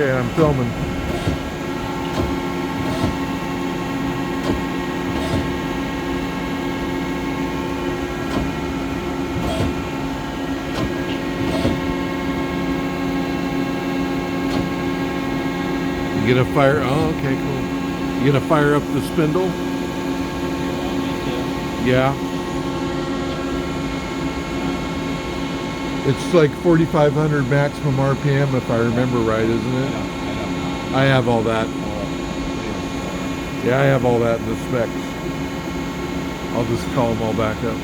Okay, I'm filming. You gonna fire? Oh, okay, cool. You gonna fire up the spindle? Yeah. It's like 4,500 maximum RPM if I remember right, isn't it? I have all that. Yeah, I have all that in the specs. I'll just call them all back up.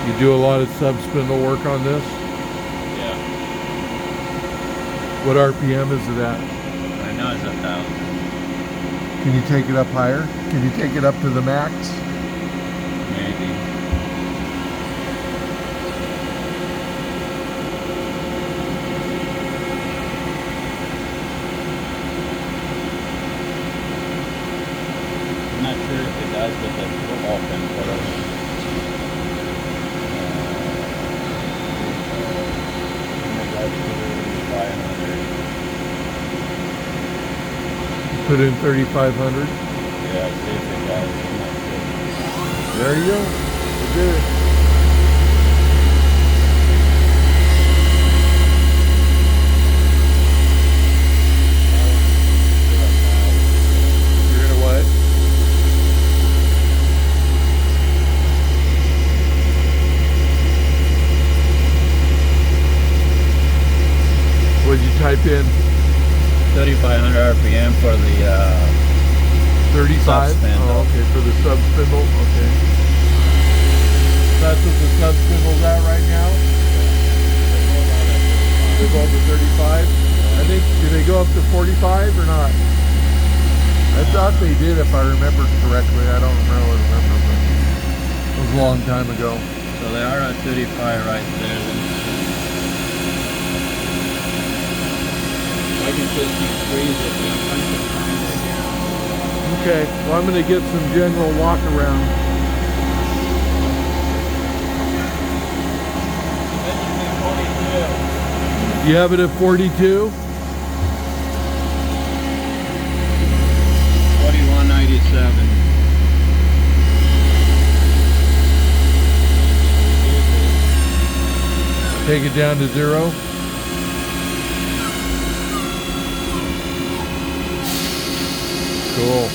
You do a lot of sub-spindle work on this? Yeah. What RPM is it at? Right now it's 1,000. Can you take it up higher? Can you take it up to the max? Maybe. I'm not sure if it does with the football pin photo. Put in 3,500. Yeah, see if it does. I'm not sure. There you go. You did it. You're gonna what? What'd you type in? 3,500 RPM for the 35? Sub-spindle. Oh, okay, for the sub spindle. Okay. That's what the sub spindle's at right now? They go up to 35? I think, do they go up to 45 or not? I thought they did if I remember correctly. I don't really remember, but it was a long time ago. So they are at 35 right there. I can just freeze it in a bunch of times again. Okay, well I'm going to get some general walk around. You have it at 42? 4197. Take it down to 0. Cool.